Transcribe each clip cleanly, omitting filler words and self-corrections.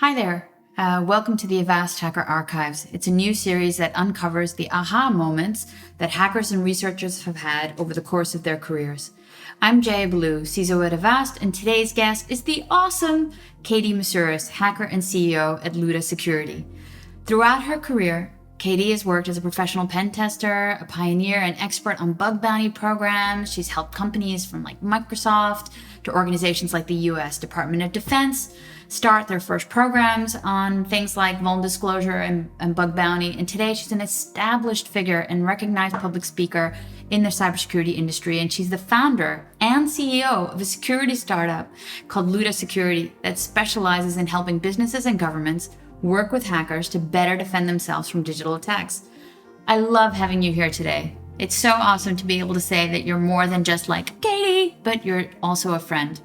Hi there. Welcome to the Avast Hacker Archives. It's a new series that uncovers the aha moments that hackers and researchers have had over the course of their careers. I'm Jaya Baloo, CISO at Avast, and today's guest is the awesome Katie Moussouris, hacker and CEO at Luta Security. Throughout her career, Katie has worked as a professional pen tester, a pioneer and expert on bug bounty programs. She's helped companies from Microsoft to organizations like the US Department of Defense start their first programs on things like vulnerability disclosure and bug bounty. And today she's an established figure and recognized public speaker in the cybersecurity industry. And she's the founder and CEO of a security startup called Luta Security that specializes in helping businesses and governments work with hackers to better defend themselves from digital attacks. I love having you here today. It's so awesome to be able to say that you're more than just like Katie, but you're also a friend.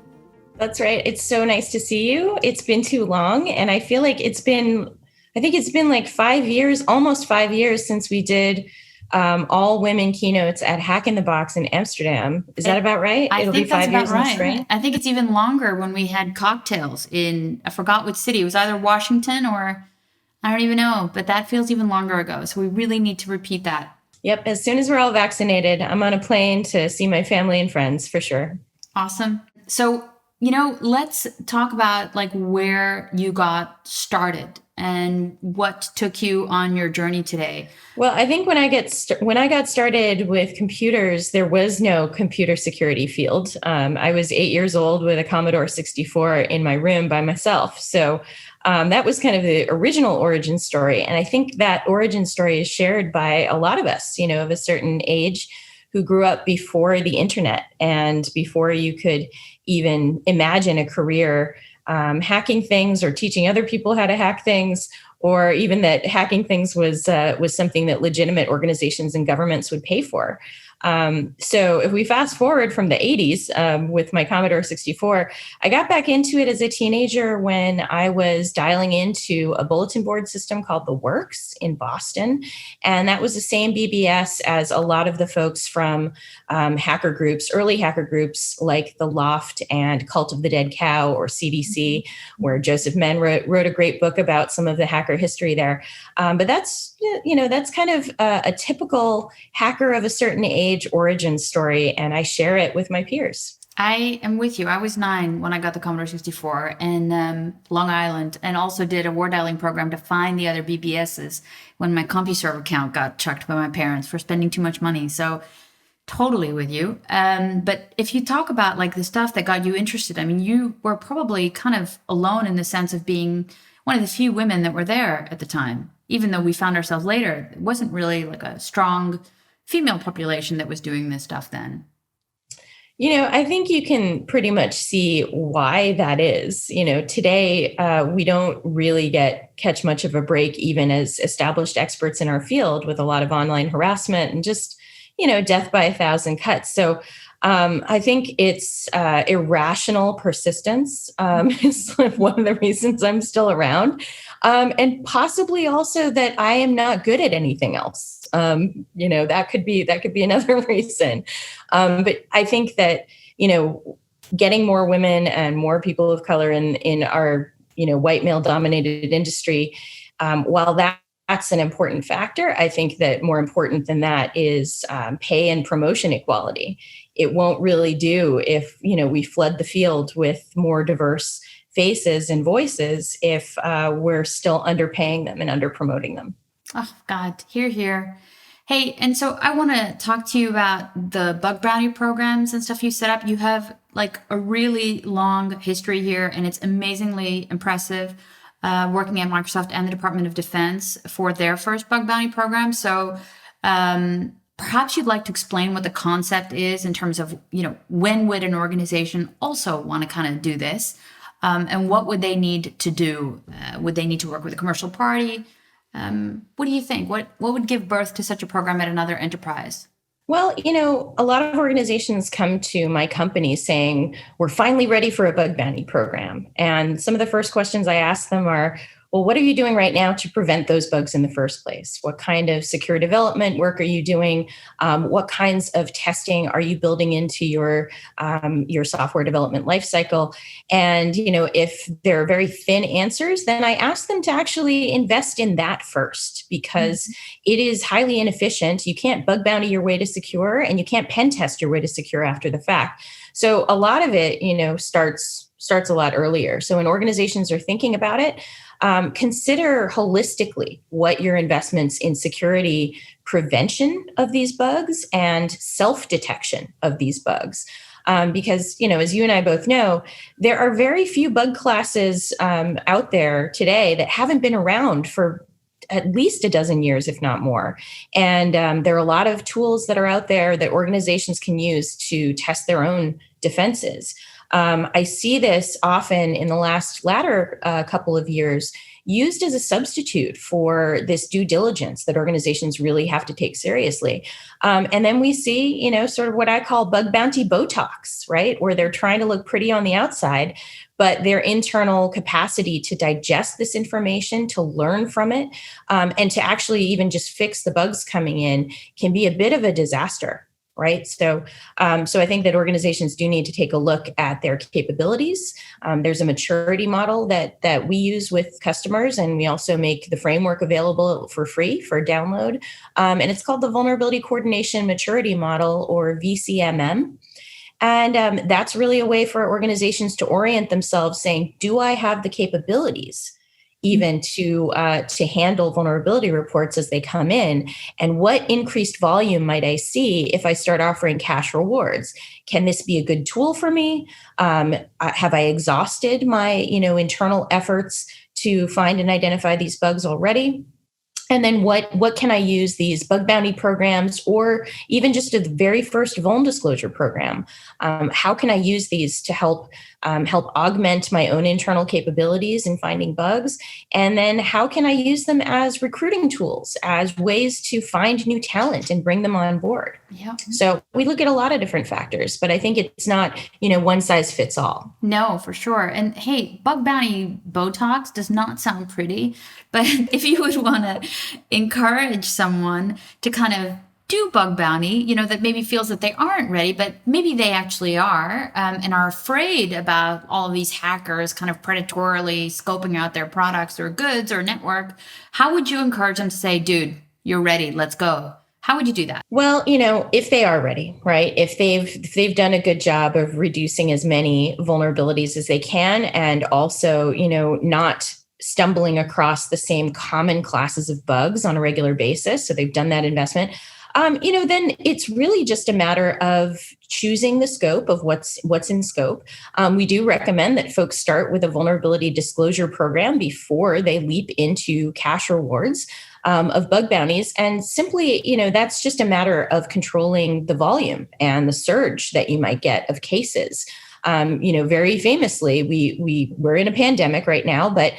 That's right. It's so nice to see you. It's been too long. And I feel like I think it's been like 5 years, almost 5 years since we did all women keynotes at Hack in the Box in Amsterdam. Is that about right? It'll be 5 years in the spring. I think it's even longer when we had cocktails in, I forgot which city. It was either Washington or I don't even know, but that feels even longer ago. So we really need to repeat that. Yep. As soon as we're all vaccinated, I'm on a plane to see my family and friends for sure. Awesome. So, let's talk about where you got started and what took you on your journey today. Well, I think when I got started with computers, there was no computer security field. I was 8 years old with a Commodore 64 in my room by myself. So that was kind of the original origin story. And I think that origin story is shared by a lot of us, of a certain age who grew up before the internet and before you could even imagine a career hacking things or teaching other people how to hack things, or even that hacking things was something that legitimate organizations and governments would pay for. So if we fast forward from the 80s with my Commodore 64, I got back into it as a teenager when I was dialing into a bulletin board system called The Works in Boston. And that was the same BBS as a lot of the folks from hacker groups, early hacker groups like The Loft and Cult of the Dead Cow or CDC, where Joseph Menn wrote a great book about some of the hacker history there. But that's kind of a typical hacker of a certain age origin story, and I share it with my peers. I am with you. I was 9 when I got the Commodore 64 in Long Island, and also did a war dialing program to find the other BBSs when my CompuServe account got chucked by my parents for spending too much money. So totally with you. But if you talk about the stuff that got you interested, you were probably kind of alone in the sense of being one of the few women that were there at the time. Even though we found ourselves later, it wasn't really a strong female population that was doing this stuff then. I think you can pretty much see why that is. Today we don't really catch much of a break, even as established experts in our field, with a lot of online harassment and just, death by 1,000 cuts. So I think it's irrational persistence is one of the reasons I'm still around. And possibly also that I am not good at anything else. That could be another reason. But I think that, getting more women and more people of color in our, white male dominated industry, while that's an important factor, I think that more important than that is pay and promotion equality. It won't really do if, we flood the field with more diverse faces and voices if we're still underpaying them and underpromoting them. Oh, God, hear, hear. Hey, and so I want to talk to you about the bug bounty programs and stuff you set up. You have a really long history here, and it's amazingly impressive working at Microsoft and the Department of Defense for their first bug bounty program. So perhaps you'd like to explain what the concept is in terms of, when would an organization also want to kind of do this? And what would they need to do? Would they need to work with a commercial party? What do you think? What would give birth to such a program at another enterprise? Well, a lot of organizations come to my company saying, we're finally ready for a bug bounty program. And some of the first questions I ask them are, well, what are you doing right now to prevent those bugs in the first place? What kind of secure development work are you doing? What kinds of testing are you building into your software development lifecycle? And if there are very thin answers, then I ask them to actually invest in that first, because it is highly inefficient. You can't bug bounty your way to secure, and you can't pen test your way to secure after the fact. So a lot of it, starts a lot earlier. So when organizations are thinking about it, consider holistically what your investments in security prevention of these bugs and self-detection of these bugs. Because, as you and I both know, there are very few bug classes out there today that haven't been around for at least a dozen years, if not more. And there are a lot of tools that are out there that organizations can use to test their own defenses. I see this often in the latter couple of years used as a substitute for this due diligence that organizations really have to take seriously. And then we see, sort of what I call bug bounty Botox, right? Where they're trying to look pretty on the outside, but their internal capacity to digest this information, to learn from it, and to actually even just fix the bugs coming in can be a bit of a disaster. Right. So I think that organizations do need to take a look at their capabilities. There's a maturity model that we use with customers, and we also make the framework available for free for download. And it's called the Vulnerability Coordination Maturity Model, or VCMM. And that's really a way for organizations to orient themselves, saying, do I have the capabilities even to handle vulnerability reports as they come in? And what increased volume might I see if I start offering cash rewards? Can this be a good tool for me? Have I exhausted my internal efforts to find and identify these bugs already? And then what can I use these bug bounty programs, or even just the very first vuln disclosure program? How can I use these to help augment my own internal capabilities in finding bugs? And then how can I use them as recruiting tools, as ways to find new talent and bring them on board? Yeah. So we look at a lot of different factors, but I think it's not, one size fits all. No, for sure. And hey, bug bounty Botox does not sound pretty, but if you would want to encourage someone to kind of do bug bounty, that maybe feels that they aren't ready, but maybe they actually are, and are afraid about all of these hackers kind of predatorily scoping out their products or goods or network, how would you encourage them to say, dude, you're ready, let's go? How would you do that? Well, if they are ready, right? If they've done a good job of reducing as many vulnerabilities as they can, and also, not stumbling across the same common classes of bugs on a regular basis. So they've done that investment. Then it's really just a matter of choosing the scope of what's in scope. We do recommend that folks start with a vulnerability disclosure program before they leap into cash rewards of bug bounties. And simply, that's just a matter of controlling the volume and the surge that you might get of cases. Very famously, we're in a pandemic right now, but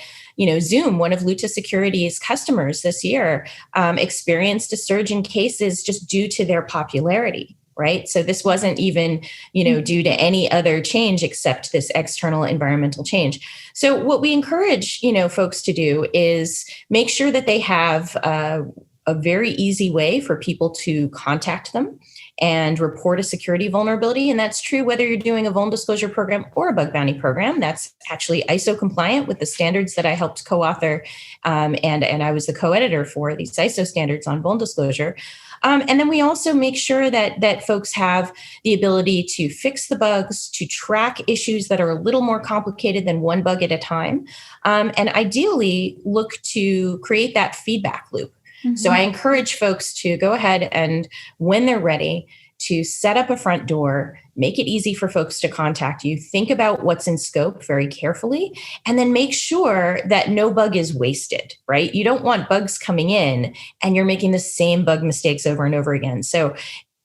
Zoom, one of Luta Security's customers this year, experienced a surge in cases just due to their popularity, right? So this wasn't even, due to any other change except this external environmental change. So what we encourage, folks to do is make sure that they have a very easy way for people to contact them and report a security vulnerability. And that's true whether you're doing a vuln disclosure program or a bug bounty program. That's actually ISO compliant with the standards that I helped co-author, and I was the co-editor for these ISO standards on vuln disclosure. And then we also make sure that folks have the ability to fix the bugs, to track issues that are a little more complicated than one bug at a time, and ideally look to create that feedback loop. Mm-hmm. So I encourage folks to go ahead and, when they're ready, to set up a front door, make it easy for folks to contact you, think about what's in scope very carefully, and then make sure that no bug is wasted, right? You don't want bugs coming in and you're making the same bug mistakes over and over again. So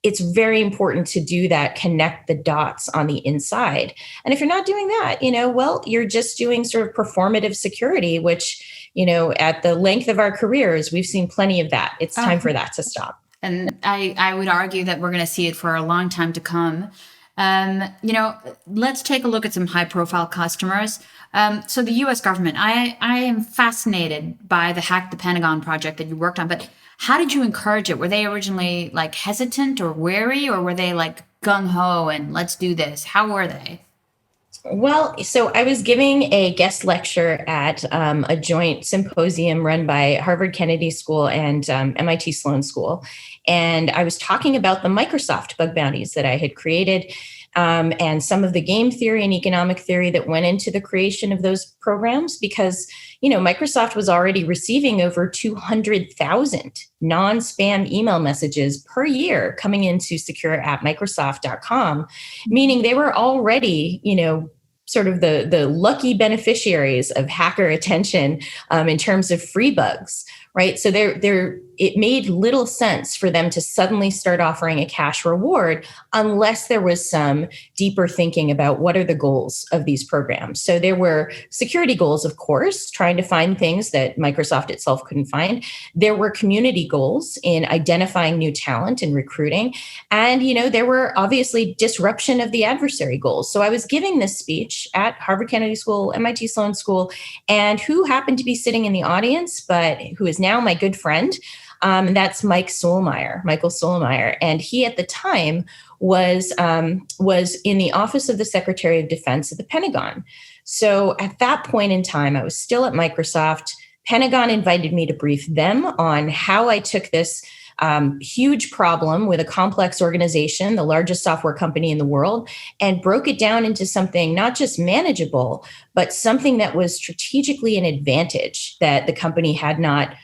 it's very important to do that, connect the dots on the inside. And if you're not doing that, you're just doing sort of performative security, which, at the length of our careers, we've seen plenty of that. It's time for that to stop. And I would argue that we're going to see it for a long time to come. Let's take a look at some high-profile customers. So the U.S. government, I am fascinated by the Hack the Pentagon project that you worked on, but how did you encourage it? Were they originally like hesitant or wary, or were they like gung-ho and let's do this? How were they? Well, so I was giving a guest lecture at a joint symposium run by Harvard Kennedy School and MIT Sloan School. And I was talking about the Microsoft bug bounties that I had created, and some of the game theory and economic theory that went into the creation of those programs, because Microsoft was already receiving over 200,000 non-spam email messages per year coming into secure@microsoft.com, meaning they were already, sort of the lucky beneficiaries of hacker attention in terms of free bugs, right? So it made little sense for them to suddenly start offering a cash reward unless there was some deeper thinking about what are the goals of these programs. So there were security goals, of course, trying to find things that Microsoft itself couldn't find. There were community goals in identifying new talent and recruiting. And, there were obviously disruption of the adversary goals. So I was giving this speech at Harvard Kennedy School, MIT Sloan School, and who happened to be sitting in the audience, but who is now my good friend, and that's Michael Solmeyer. And he at the time was in the office of the Secretary of Defense at the Pentagon. So at that point in time, I was still at Microsoft. Pentagon invited me to brief them on how I took this huge problem with a complex organization, the largest software company in the world, and broke it down into something not just manageable, but something that was strategically an advantage that the company had not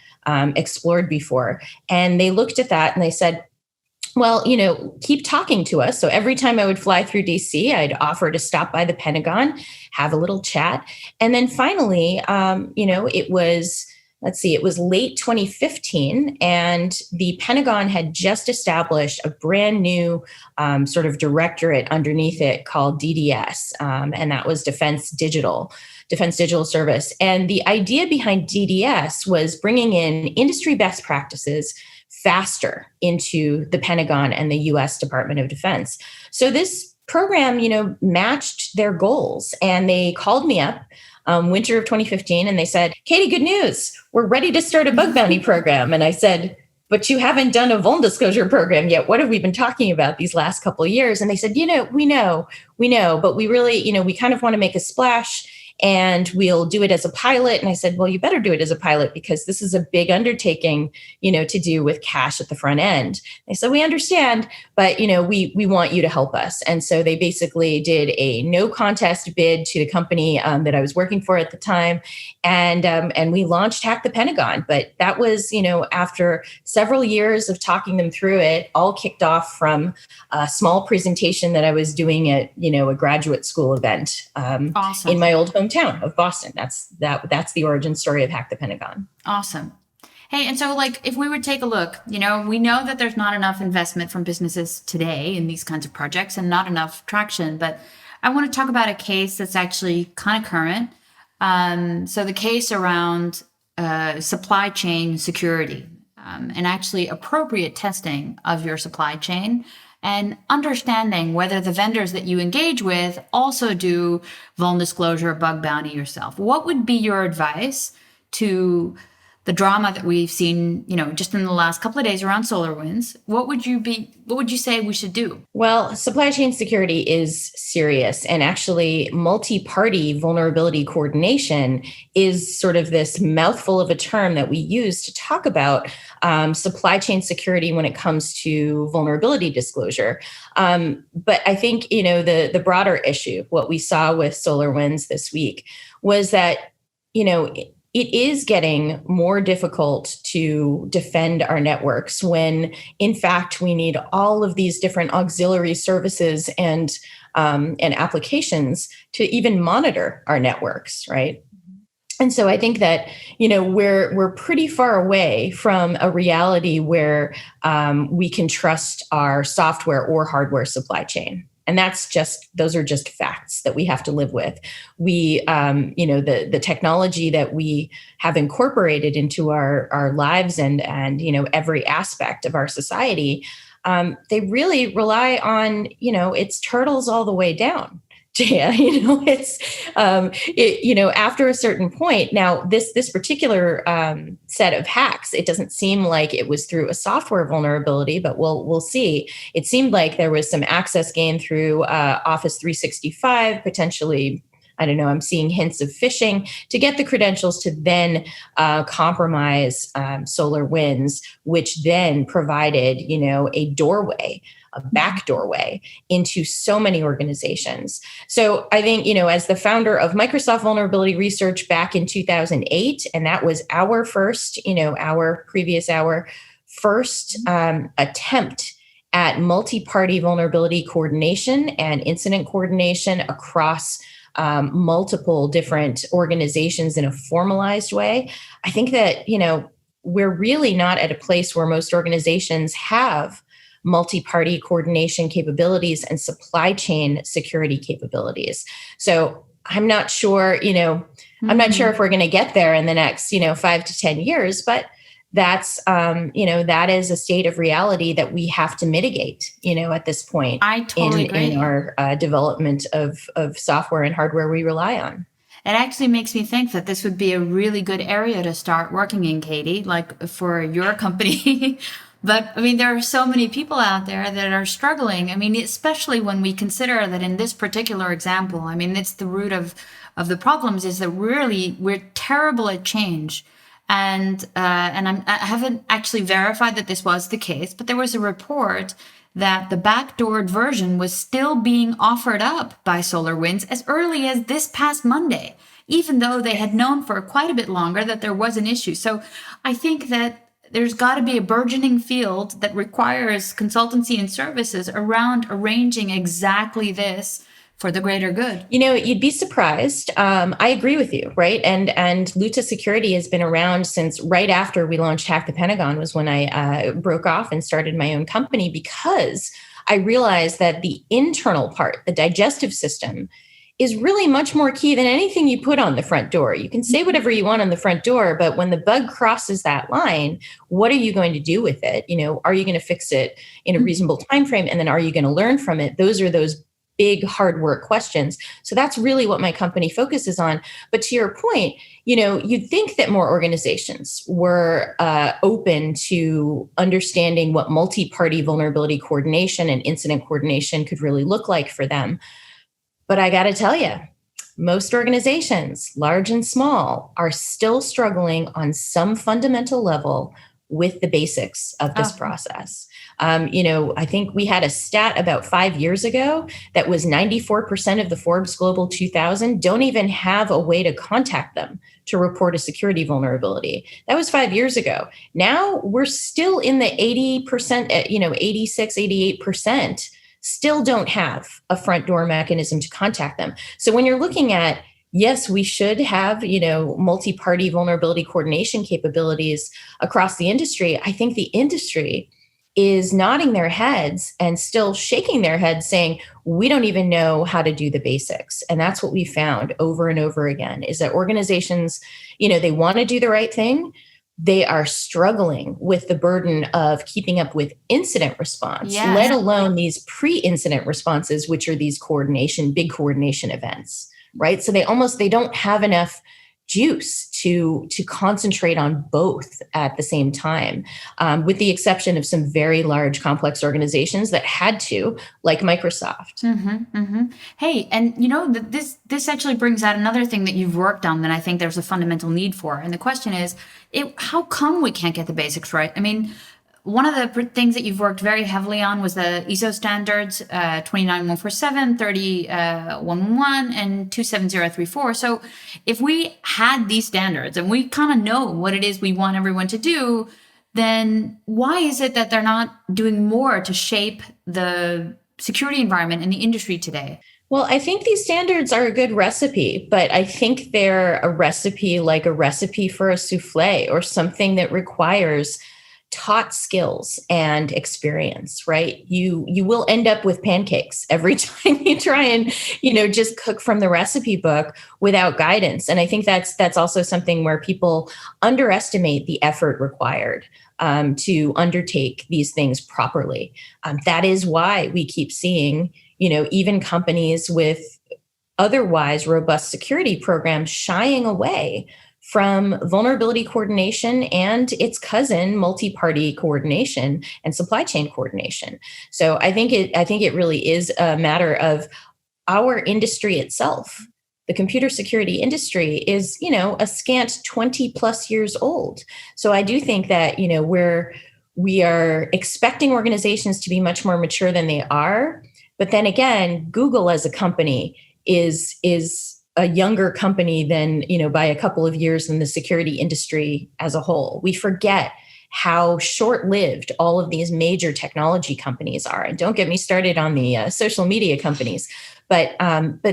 explored before. And they looked at that and they said, well, keep talking to us. So every time I would fly through DC, I'd offer to stop by the Pentagon, have a little chat. And then finally, it was late 2015, and the Pentagon had just established a brand new sort of directorate underneath it called DDS, and that was Defense Digital Service. And the idea behind DDS was bringing in industry best practices faster into the Pentagon and the U.S. Department of Defense. So this program, matched their goals, and they called me up winter of 2015, and they said, Katie, good news. We're ready to start a bug bounty program. And I said, but you haven't done a vuln disclosure program yet. What have we been talking about these last couple of years? And they said, we know, but we really, we kind of want to make a splash, and we'll do it as a pilot. And I said, well, you better do it as a pilot, because this is a big undertaking, to do with cash at the front end. They said, we understand, but, we want you to help us. And so they basically did a no contest bid to the company that I was working for at the time. And we launched Hack the Pentagon. But that was, after several years of talking them through it, all kicked off from a small presentation that I was doing at, a graduate school event Awesome. in my old hometown of Boston. That's the origin story of Hack the Pentagon. Awesome. Hey, and so if we would take a look, we know that there's not enough investment from businesses today in these kinds of projects and not enough traction, but I want to talk about a case that's actually kind of current. So the case around supply chain security and actually appropriate testing of your supply chain, and understanding whether the vendors that you engage with also do vuln disclosure, bug bounty yourself. What would be your advice to the drama that we've seen, just in the last couple of days around SolarWinds? What would you say we should do? Well, supply chain security is serious, and actually multi-party vulnerability coordination is sort of this mouthful of a term that we use to talk about supply chain security when it comes to vulnerability disclosure. But I think, the broader issue, what we saw with SolarWinds this week, was that, it is getting more difficult to defend our networks when, in fact, we need all of these different auxiliary services and applications to even monitor our networks, right? And so I think that, we're pretty far away from a reality where we can trust our software or hardware supply chain. And those are just facts that we have to live with. We, the technology that we have incorporated into our lives and every aspect of our society they really rely on, it's turtles all the way down. Jaya, after a certain point. Now, this particular set of hacks, it doesn't seem like it was through a software vulnerability, but we'll see. It seemed like there was some access gain through Office 365, potentially. I don't know, I'm seeing hints of phishing to get the credentials to then compromise SolarWinds, which then provided, a back doorway into so many organizations. So I think, as the founder of Microsoft Vulnerability Research back in 2008, and that was our first attempt at multi-party vulnerability coordination and incident coordination across multiple different organizations in a formalized way. I think that, we're really not at a place where most organizations have multi-party coordination capabilities and supply chain security capabilities. So I'm not sure, I'm not sure if we're going to get there in the next, 5 to 10 years, but that's, that is a state of reality that we have to mitigate, at this point. I totally agree. In our development of software and hardware we rely on. It actually makes me think that this would be a really good area to start working in, Katie, like for your company. But I mean, there are so many people out there that are struggling. I mean, especially when we consider that in this particular example, I mean, it's the root of the problems is that really we're terrible at change. And I haven't actually verified that this was the case, but there was a report that the backdoored version was still being offered up by SolarWinds as early as this past Monday, even though they had known for quite a bit longer that there was an issue. So I think that there's got to be a burgeoning field that requires consultancy and services around arranging exactly this for the greater good. You'd be surprised. I agree with you, right? And Luta Security has been around since right after we launched Hack the Pentagon was when I broke off and started my own company, because I realized that the internal part, the digestive system, is really much more key than anything you put on the front door. You can say whatever you want on the front door, but when the bug crosses that line, what are you going to do with it? Are you going to fix it in a reasonable time frame? And then are you going to learn from it? Those are those big hard work questions. So that's really what my company focuses on. But to your point, you'd think that more organizations were open to understanding what multi-party vulnerability coordination and incident coordination could really look like for them. But I got to tell you, most organizations, large and small, are still struggling on some fundamental level with the basics of this process. I think we had a stat about 5 years ago that was 94% of the Forbes Global 2000 don't even have a way to contact them to report a security vulnerability. That was 5 years ago. Now we're still in the 80%, 86, 88%. Still don't have a front door mechanism to contact them. So when you're looking at, yes, we should have, multi-party vulnerability coordination capabilities across the industry, I think the industry is nodding their heads and still shaking their heads saying, we don't even know how to do the basics. And that's what we found over and over again, is that organizations, they want to do the right thing. They are struggling with the burden of keeping up with incident response, let alone these pre-incident responses, which are these big coordination events, right? So they don't have enough juice to concentrate on both at the same time, with the exception of some very large, complex organizations that had to, like Microsoft. Mm-hmm, mm-hmm. Hey, and this actually brings out another thing that you've worked on that I think there's a fundamental need for. And the question is, how come we can't get the basics right? I mean, one of the things that you've worked very heavily on was the ISO standards, 29147, 30111, and 27034. So if we had these standards and we kind of know what it is we want everyone to do, then why is it that they're not doing more to shape the security environment in the industry today? Well, I think these standards are a good recipe, but I think they're a recipe like a recipe for a souffle, or something that requires taught skills and experience, right? You will end up with pancakes every time you try and, just cook from the recipe book without guidance. And I think that's also something where people underestimate the effort required to undertake these things properly. That is why we keep seeing, even companies with otherwise robust security programs shying away from vulnerability coordination and its cousin, multi-party coordination and supply chain coordination. So I think it really is a matter of our industry itself. The computer security industry is, a scant 20 plus years old. So I do think that, we are expecting organizations to be much more mature than they are. But then again, Google as a company is a younger company than, by a couple of years than the security industry as a whole. We forget how short-lived all of these major technology companies are. And don't get me started on the social media companies. But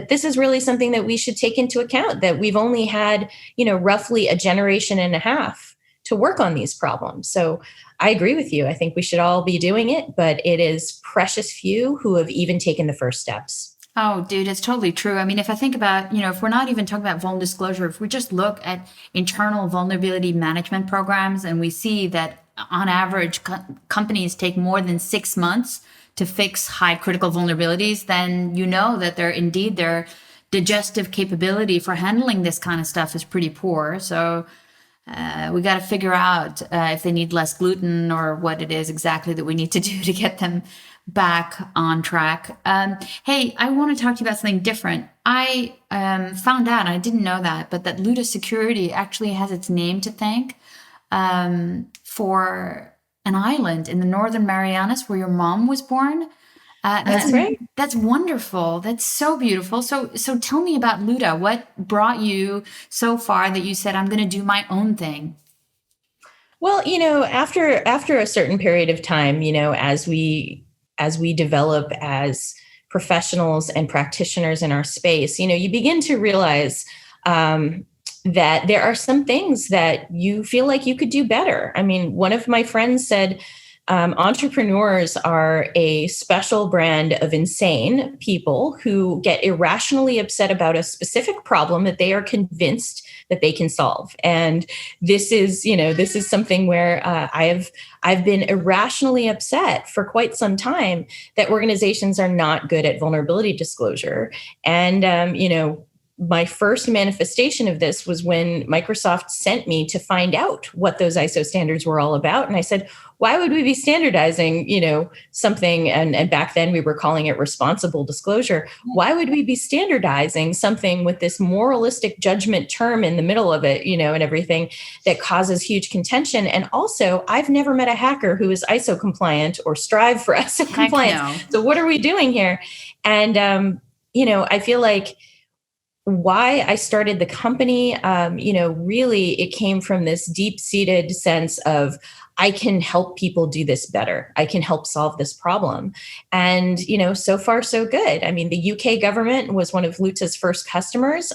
this is really something that we should take into account, that we've only had, roughly a generation and a half to work on these problems. So I agree with you. I think we should all be doing it, but it is precious few who have even taken the first steps. Oh, dude, it's totally true. I mean, if I think about, if we're not even talking about vulnerability disclosure, if we just look at internal vulnerability management programs and we see that on average companies take more than 6 months to fix high critical vulnerabilities, then that their digestive capability for handling this kind of stuff is pretty poor. So we got to figure out if they need less gluten or what it is exactly that we need to do to get them back on track. Hey, I want to talk to you about something different. I found out, and I didn't know that, but that Luta Security actually has its name to thank for an island in the Northern Marianas where your mom was born. That's right. That's wonderful. That's so beautiful. So tell me about Luta. What brought you so far that you said, I'm going to do my own thing? Well, after a certain period of time, as we develop as professionals and practitioners in our space, you begin to realize that there are some things that you feel like you could do better. I mean, one of my friends said, entrepreneurs are a special brand of insane people who get irrationally upset about a specific problem that they are convinced that they can solve. And this is something where I've been irrationally upset for quite some time that organizations are not good at vulnerability disclosure. And my first manifestation of this was when Microsoft sent me to find out what those ISO standards were all about. And I said, why would we be standardizing, something? And back then we were calling it responsible disclosure. Why would we be standardizing something with this moralistic judgment term in the middle of it, and everything that causes huge contention? And also, I've never met a hacker who is ISO compliant or strive for ISO compliance. No. So what are we doing here? And, I feel like why I started the company, really it came from this deep-seated sense of I can help people do this better. I can help solve this problem. And, so far, so good. I mean, the UK government was one of Luta's first customers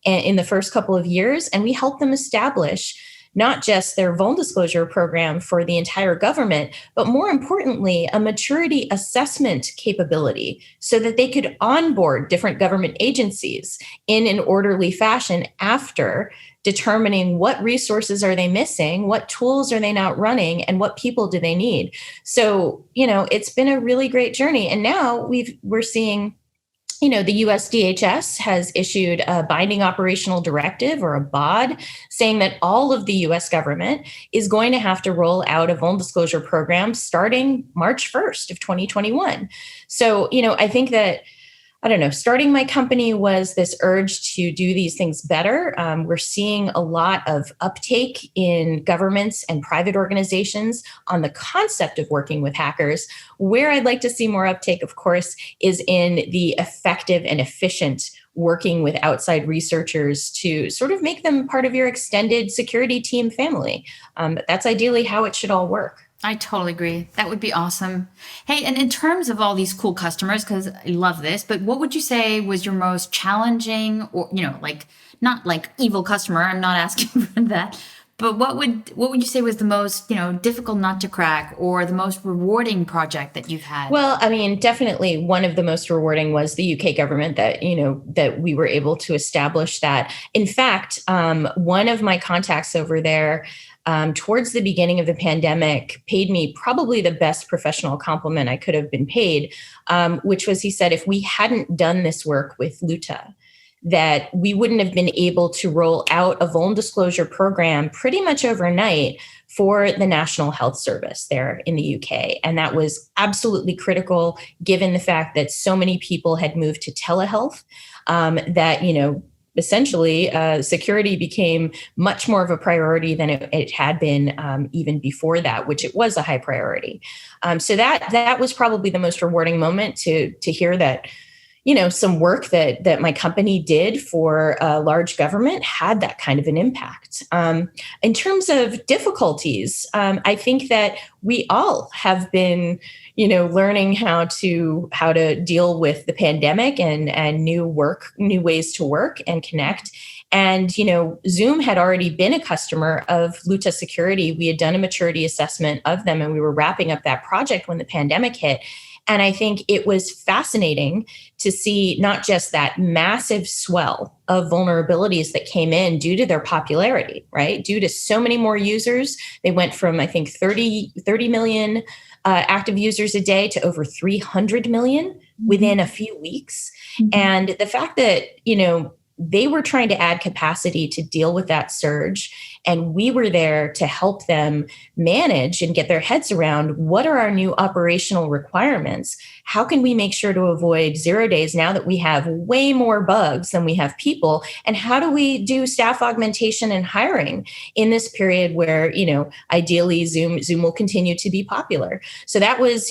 in the first couple of years, and we helped them establish not just their vulnerability disclosure program for the entire government, but more importantly, a maturity assessment capability so that they could onboard different government agencies in an orderly fashion after determining what resources are they missing, what tools are they not running, and what people do they need. So, it's been a really great journey. And now we're seeing the US DHS has issued a binding operational directive, or a BOD, saying that all of the US government is going to have to roll out a vulnerability disclosure program starting March 1st of 2021. So, I think that, starting my company was this urge to do these things better. We're seeing a lot of uptake in governments and private organizations on the concept of working with hackers. Where I'd like to see more uptake, of course, is in the effective and efficient working with outside researchers to sort of make them part of your extended security team family. That's ideally how it should all work. I totally agree. That would be awesome. Hey, and in terms of all these cool customers, because I love this, but what would you say was your most challenging or, not like evil customer? I'm not asking for that, But what would you say was the most, difficult nut to crack, or the most rewarding project that you've had? Well, I mean, definitely one of the most rewarding was the UK government that we were able to establish that. In fact, one of my contacts over there towards the beginning of the pandemic paid me probably the best professional compliment I could have been paid, which was, he said, if we hadn't done this work with Luta, that we wouldn't have been able to roll out a vuln disclosure program pretty much overnight for the National Health Service there in the UK. And that was absolutely critical, given the fact that so many people had moved to telehealth, that, essentially security became much more of a priority than it had been even before that, which it was a high priority. So that was probably the most rewarding moment to hear that, some work that my company did for a large government had that kind of an impact. In terms of difficulties, I think that we all have been, learning how to deal with the pandemic and new ways to work and connect. And, Zoom had already been a customer of Luta Security. We had done a maturity assessment of them, and we were wrapping up that project when the pandemic hit. And I think it was fascinating to see not just that massive swell of vulnerabilities that came in due to their popularity, right? Due to so many more users. They went from, I think, 30 million active users a day to over 300 million within a few weeks. Mm-hmm. And the fact that, they were trying to add capacity to deal with that surge. And we were there to help them manage and get their heads around what are our new operational requirements? How can we make sure to avoid 0 days now that we have way more bugs than we have people? And how do we do staff augmentation and hiring in this period where, ideally Zoom will continue to be popular? So that was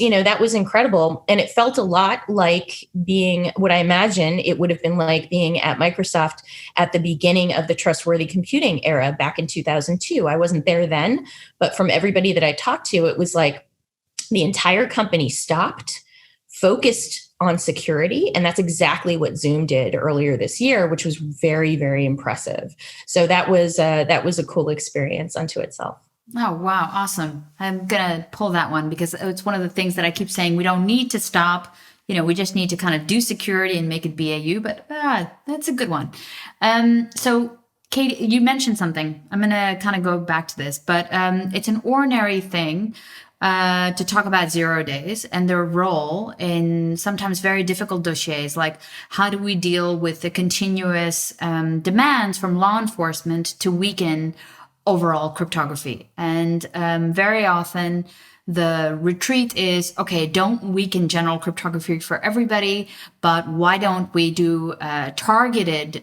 incredible. And it felt a lot like being what I imagine it would have been like being at Microsoft at the beginning of the trustworthy computing era back in 2002. I wasn't there then, but from everybody that I talked to, it was like the entire company stopped, focused on security. And that's exactly what Zoom did earlier this year, which was very, very impressive. So that was a cool experience unto itself. Oh, wow. Awesome. I'm going to pull that one because it's one of the things that I keep saying, we don't need to stop. We just need to kind of do security and make it BAU, but that's a good one. So Katie, you mentioned something. I'm going to kind of go back to this, but it's an ordinary thing to talk about 0 days and their role in sometimes very difficult dossiers, like how do we deal with the continuous demands from law enforcement to weaken overall cryptography. And very often the retreat is, okay, don't weaken general cryptography for everybody, but why don't we do targeted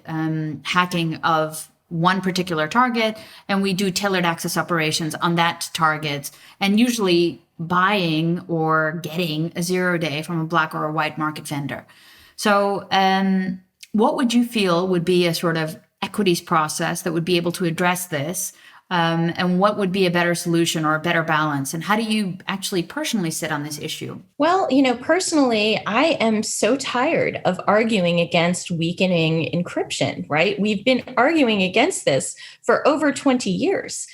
hacking of one particular target, and we do tailored access operations on that target, and usually buying or getting a 0 day from a black or a white market vendor. So what would you feel would be a sort of equities process that would be able to address this? And what would be a better solution or a better balance? And how do you actually personally sit on this issue? Well, personally, I am so tired of arguing against weakening encryption, right? We've been arguing against this for over 20 years,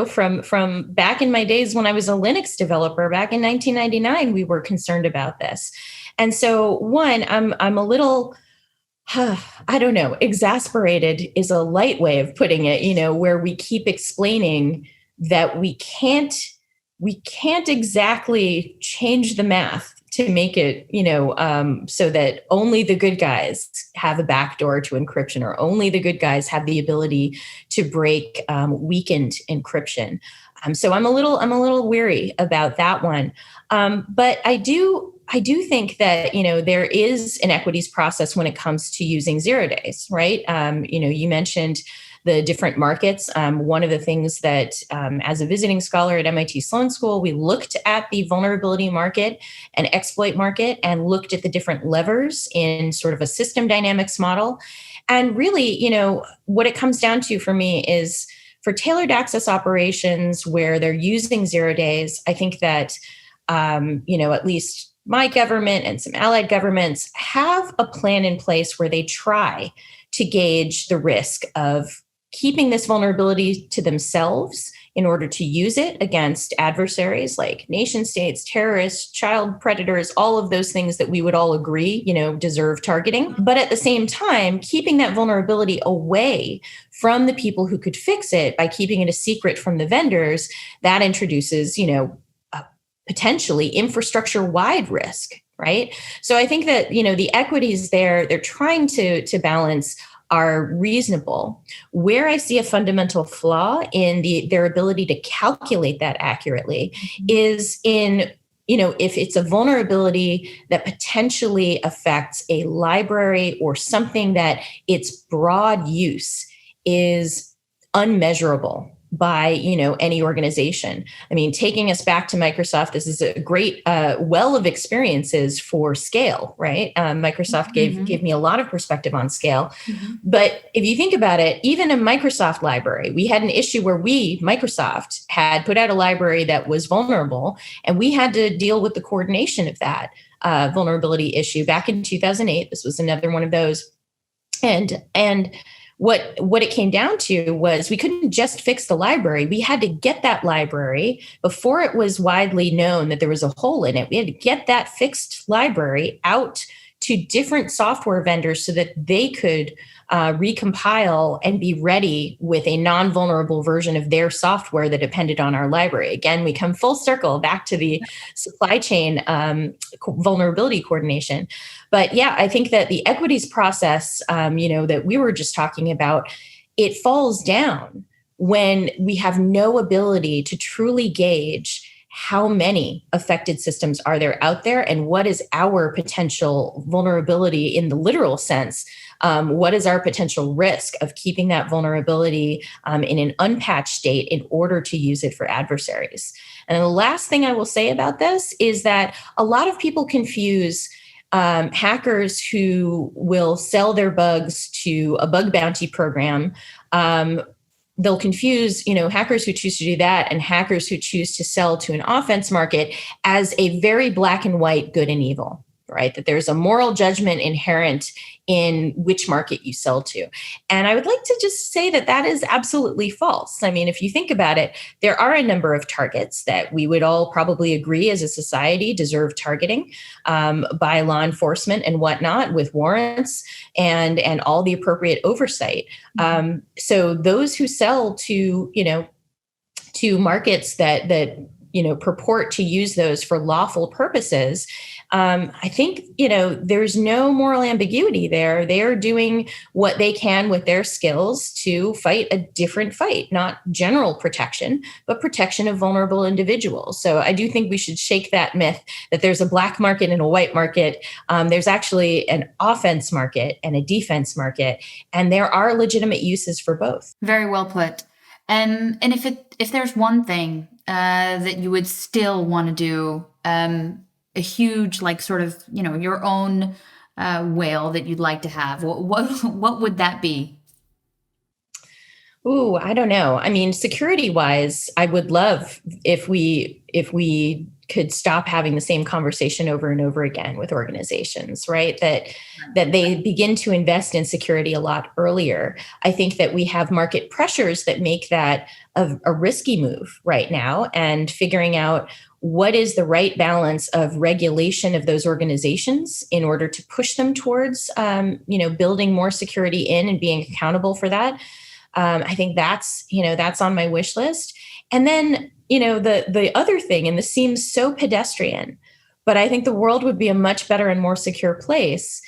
from back in my days when I was a Linux developer back in 1999, we were concerned about this. And so one, I'm a little I don't know, exasperated is a light way of putting it, where we keep explaining that we can't exactly change the math to make it, so that only the good guys have a backdoor to encryption, or only the good guys have the ability to break weakened encryption. So I'm a little weary about that one. But I do think that, there is an equities process when it comes to using 0 days, right? You mentioned the different markets. One of the things that, as a visiting scholar at MIT Sloan School, we looked at the vulnerability market and exploit market and looked at the different levers in sort of a system dynamics model. And really, what it comes down to for me is for tailored access operations where they're using 0 days, I think that, at least my government and some allied governments have a plan in place where they try to gauge the risk of keeping this vulnerability to themselves in order to use it against adversaries like nation states, terrorists, child predators, all of those things that we would all agree, deserve targeting. But at the same time, keeping that vulnerability away from the people who could fix it by keeping it a secret from the vendors, that introduces, potentially infrastructure-wide risk, right? So I think that, the equities there, they're trying to balance are reasonable. Where I see a fundamental flaw in their ability to calculate that accurately is in, if it's a vulnerability that potentially affects a library or something that its broad use is unmeasurable by, any organization. I mean, taking us back to Microsoft, this is a great well of experiences for scale, right? Microsoft gave me a lot of perspective on scale. But if you think about it, even a Microsoft library, we had an issue where Microsoft had put out a library that was vulnerable, and we had to deal with the coordination of that vulnerability issue back in 2008. This was another one of those. And what it came down to was we couldn't just fix the library. We had to get that library before it was widely known that there was a hole in it. We had to get that fixed library out to different software vendors so that they could recompile and be ready with a non-vulnerable version of their software that depended on our library. Again, we come full circle back to the supply chain vulnerability coordination. But yeah, I think that the equities process, that we were just talking about, it falls down when we have no ability to truly gauge how many affected systems are there out there and what is our potential vulnerability in the literal sense. What is our potential risk of keeping that vulnerability in an unpatched state in order to use it for adversaries? And the last thing I will say about this is that a lot of people confuse hackers who will sell their bugs to a bug bounty program. They'll confuse, hackers who choose to do that and hackers who choose to sell to an offense market as a very black and white good and evil, right? That there's a moral judgment inherent in which market you sell to. And I would like to just say that that is absolutely false. I mean, if you think about it, there are a number of targets that we would all probably agree as a society deserve targeting by law enforcement and whatnot with warrants and all the appropriate oversight. So those who sell to, to markets that purport to use those for lawful purposes, I think, there's no moral ambiguity there. They are doing what they can with their skills to fight a different fight, not general protection, but protection of vulnerable individuals. So I do think we should shake that myth that there's a black market and a white market. There's actually an offense market and a defense market, and there are legitimate uses for both. Very well put. And if there's one thing that you would still want to do, a huge, your own whale that you'd like to have, what would that be? Ooh, I don't know. I mean, security wise, I would love if we could stop having the same conversation over and over again with organizations, right? That they begin to invest in security a lot earlier. I think that we have market pressures that make that a risky move right now, and figuring out what is the right balance of regulation of those organizations in order to push them towards, building more security in and being accountable for that. I think that's on my wish list. And then, the other thing, and this seems so pedestrian, but I think the world would be a much better and more secure place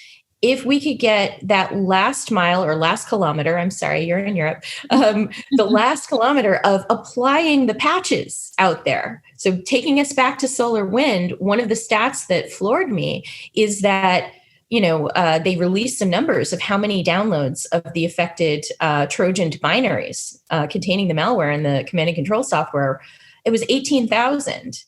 if we could get that last mile or last kilometer, I'm sorry, you're in Europe, the last kilometer of applying the patches out there. So taking us back to SolarWinds, one of the stats that floored me is that they released some numbers of how many downloads of the affected Trojan binaries containing the malware and the command and control software. It was 18,000.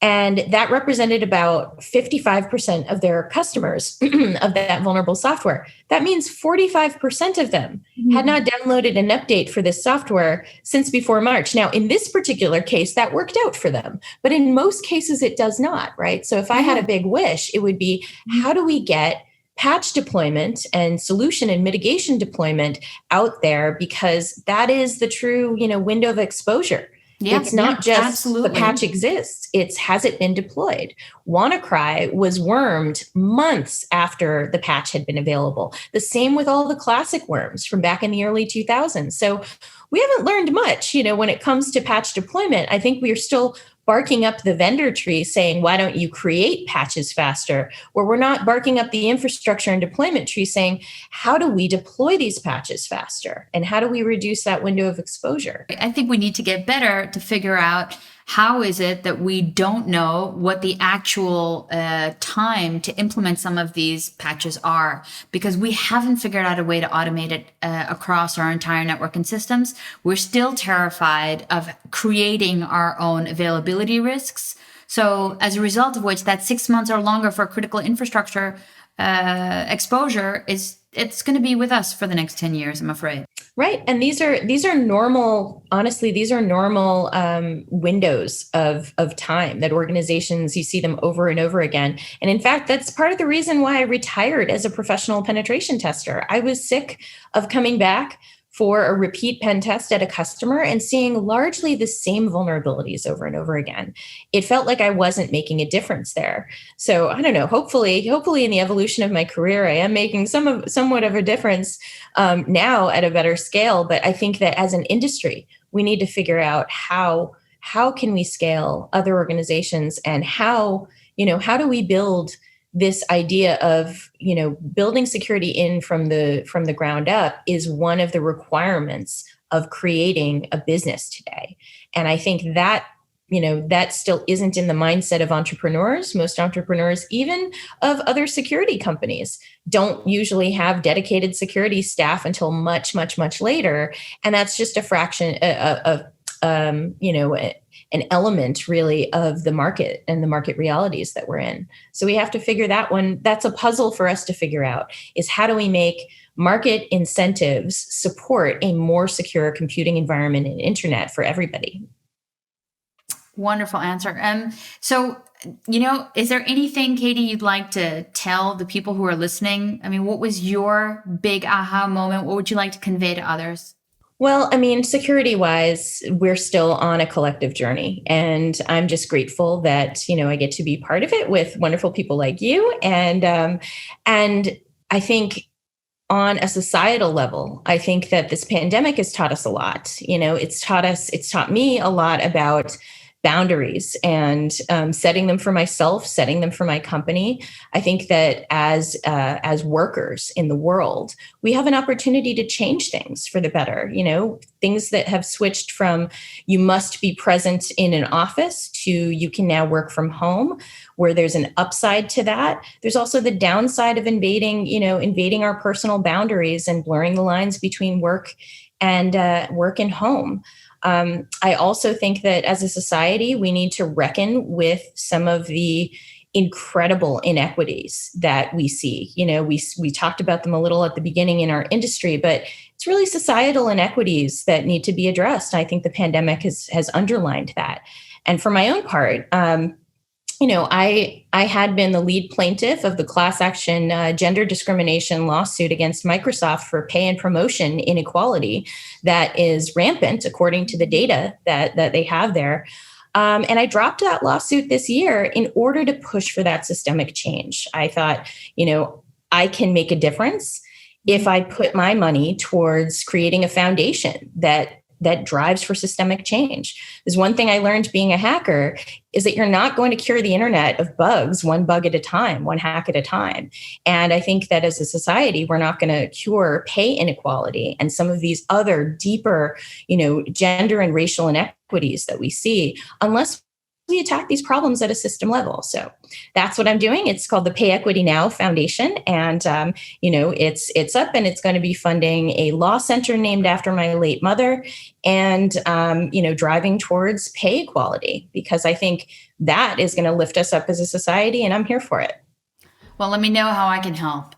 And that represented about 55% of their customers of that vulnerable software. That means 45% of them had not downloaded an update for this software since before March. Now, in this particular case, that worked out for them. But in most cases, it does not, right? So if I had a big wish, it would be, how do we get patch deployment and solution and mitigation deployment out there, because that is the true, window of exposure. Yeah, it's not just absolutely. the patch exists. It's, has it been deployed? WannaCry was wormed months after the patch had been available. The same with all the classic worms from back in the early 2000s. So we haven't learned much, when it comes to patch deployment. I think we are still barking up the vendor tree saying, why don't you create patches faster? Where we're not barking up the infrastructure and deployment tree saying, how do we deploy these patches faster? And how do we reduce that window of exposure? I think we need to get better to figure out how is it that we don't know what the actual time to implement some of these patches are, because we haven't figured out a way to automate it across our entire network and systems. We're still terrified of creating our own availability risks. So as a result of which, that 6 months or longer for critical infrastructure exposure it's going to be with us for the next 10 years, I'm afraid. Right. And these are normal, honestly, these are normal windows of time that organizations, you see them over and over again. And in fact, that's part of the reason why I retired as a professional penetration tester. I was sick of coming back for a repeat pen test at a customer and seeing largely the same vulnerabilities over and over again. It felt like I wasn't making a difference there. So I don't know, hopefully in the evolution of my career, I am making somewhat of a difference now at a better scale. But I think that as an industry, we need to figure out how can we scale other organizations, and how do we build this idea of, building security in from the ground up is one of the requirements of creating a business today. And I think that, that still isn't in the mindset of entrepreneurs. Most entrepreneurs, even of other security companies, don't usually have dedicated security staff until much, much, much later. And that's just a fraction of an element really of the market and the market realities that we're in. So we have to figure that one. That's a puzzle for us to figure out, is how do we make market incentives support a more secure computing environment and internet for everybody? Wonderful answer. So, is there anything, Katie, you'd like to tell the people who are listening? I mean, what was your big aha moment? What would you like to convey to others? Well, I mean, security-wise, we're still on a collective journey, and I'm just grateful that I get to be part of it with wonderful people like you. And I think on a societal level, I think that this pandemic has taught us a lot. It's taught me a lot about boundaries and setting them for myself, setting them for my company. I think that as workers in the world, we have an opportunity to change things for the better. Things that have switched from you must be present in an office to you can now work from home, where there's an upside to that. There's also the downside of invading our personal boundaries and blurring the lines between work and home. I also think that as a society, we need to reckon with some of the incredible inequities that we see. We talked about them a little at the beginning in our industry, but it's really societal inequities that need to be addressed. I think the pandemic has underlined that. And for my own part, I had been the lead plaintiff of the class action gender discrimination lawsuit against Microsoft for pay and promotion inequality that is rampant, according to the data that they have there. And I dropped that lawsuit this year in order to push for that systemic change. I thought, I can make a difference if I put my money towards creating a foundation that drives for systemic change. There's one thing I learned being a hacker is that you're not going to cure the internet of bugs, one bug at a time, one hack at a time. And I think that as a society, we're not going to cure pay inequality and some of these other deeper, gender and racial inequities that we see unless we attack these problems at a system level. So that's what I'm doing. It's called the Pay Equity Now Foundation. And, it's up, and it's going to be funding a law center named after my late mother and, driving towards pay equality, because I think that is going to lift us up as a society, and I'm here for it. Well, let me know how I can help.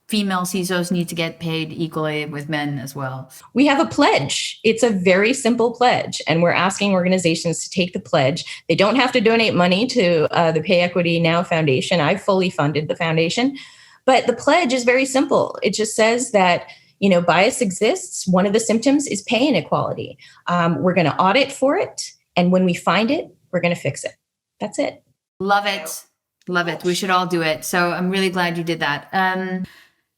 female CISOs need to get paid equally with men as well? We have a pledge. It's a very simple pledge, and we're asking organizations to take the pledge. They don't have to donate money to the Pay Equity Now Foundation. I've fully funded the foundation, but the pledge is very simple. It just says that bias exists. One of the symptoms is pay inequality. We're going to audit for it, and when we find it, we're going to fix it. That's it. Love it. Love it. We should all do it. So I'm really glad you did that.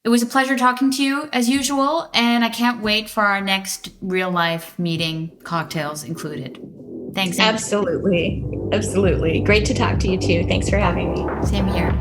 It was a pleasure talking to you as usual, and I can't wait for our next real life meeting, cocktails included. Thanks. Amy. Absolutely. Great to talk to you too. Thanks for having me. Same here.